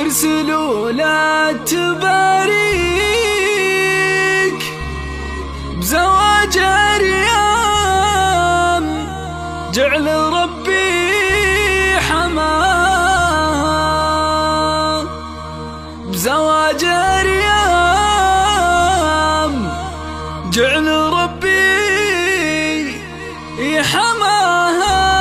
وارسلوا لا تباريك بزواج ريام، جعل ربي حماه بزواج ريام، جعل ربي حماها.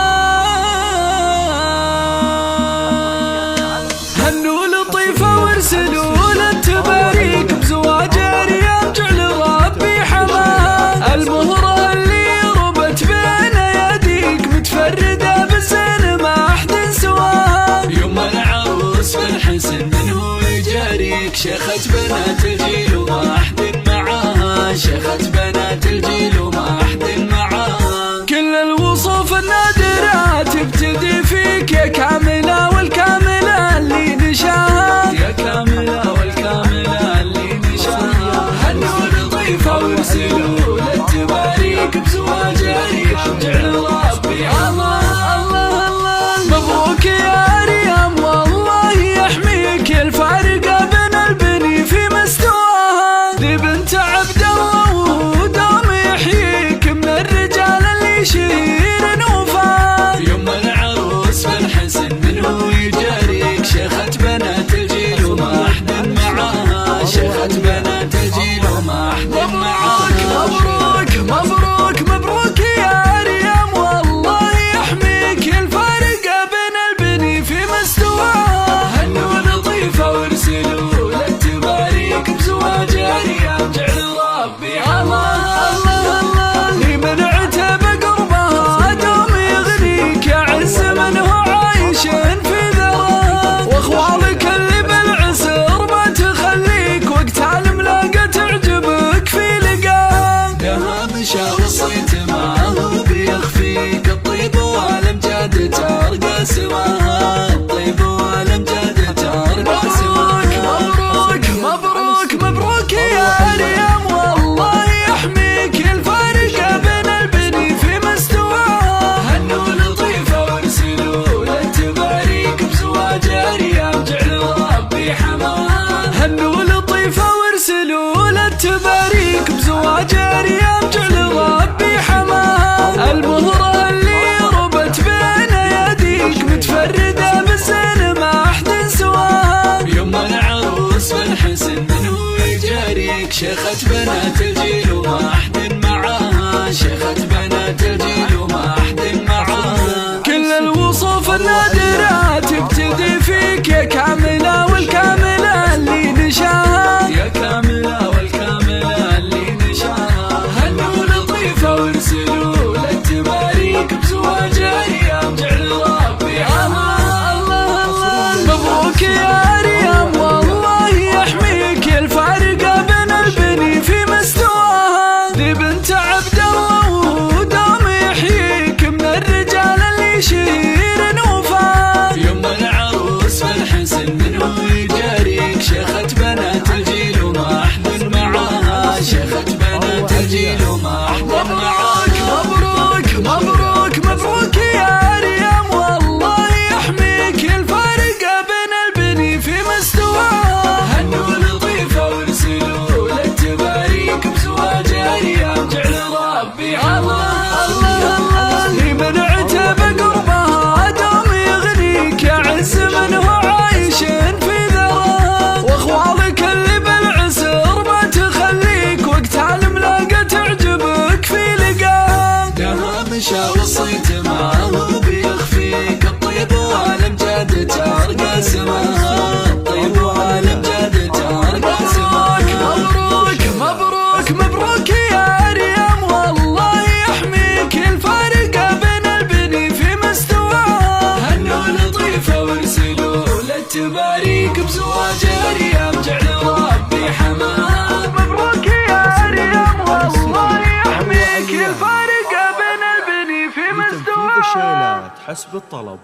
هنوا لطيفة وارسلوا للتباريك بزواج ريام، جعل ربي حماها. المهرة اللي ربت بين يديك متفردة بالزين ما أحد سواها. يوم العروس بالحسن منه يجاريك، شيخة بنات الجيل وما أحد معاها، شيخة بنات الجيل وما أحد معاها. كل الوصوف النادرة تبتدي فيك يا كاملة والكاملة اللي نشاها، يا كاملة والكاملة اللي نشاها. هنوا لطيفة وارسلوا للتباريك بزواج ريام، جعل ربي الله الله الله. مبروك يا ريام والله يحميك، الفارقة بين البني في مستواها. ذي بنت عبد الله ودوم يحييك، من الرجال اللي يشير نوفا. يوم العروس بالحسن منه يجاريك، شيخة بنات الجيل وما أحد معاها، شيخة بنات الجيل وما أحد معاها. مبروك مبروك مبروك يا ريام والله يحميك، الفارقة بين البني في مستواها. هنوا لطيفة وارسلوا للتباريك بزواج ريام، جعل ربي الله الله الله. اللي منعته بقربها دوم يغنيك، يعز من هو عايش في ذرها. واخوالك اللي بالعسر ما تخليك، وقت الملاقة تعجبك في لقاها. لها مشى والصيت ما هو بيخفيك، الطيب والامجاد ترقى سواها، الطيب والامجاد ترقى سواها. مبروك مبروك مبروك يا ريام والله يحميك، الفارقة بين البني في مستواها. هنوا لطيفة وارسلوا للتباريك بزواج ريام، جعل ربي حماها. هنوا لطيفة وارسلوا للتباريك بزواج ريام، جعل ربي حماها. المهرة اللي ربت بين يديك متفردة بالزين ما أحد سواها. يوم العروس بالحسن منه يجاريك، شيخة بنات الجيل وما أحد معاها، شيخة بنات الجيل وما أحد معاها. كل الوصوف النادرة تبتدي فيك يا كاملة والكاملة اللي نشاها، يا كاملة والكاملة اللي نشاها. هنوا لطيفة وارسلوا للتباريك بزواج ريام، جعل ربي حماها. الله الله. مبروك يا ريام والله يحميك، الفارقة بين البني في مستواها. ذي بنت عبد الله ودوم يحييك، من الرجال اللي يشير نوفا. يوم العروس بالحسن منه يجاريك، شيخة بنات الجيل وما أحد معاها، شيخة بنات الجيل وما أحد معاها. مبروك مبروك مبروك يا ريام والله يحميك، الفارقة بين البني في مستواها. هنوا لطيفة وارسلوا للتباريك بزواج ريام، جعل ربي حماها. الله الله. اللي منعته بقربها دوم يغنيك، يعز من هو عايش في ذرها. واخوالك اللي بالعسر ما تخليك، وقت الملاقة تعجبك في لقاها. لها مشى والصيت ما هو بيخفيك، الطيب والامجاد ترقى سماها، الطيب والامجاد ترقى سماها. مبروك مبروك مبروك يا ريام والله يحميك، الفارقة بين البني في مستواها. هنوا لطيفة وارسلوا للتباريك بزواج ريام، جعل ربي حماها. مبروك يا ريام والله يحميك، الفارقة بين البني في مستواها. تنفيذ الشيلات حسب الطلب.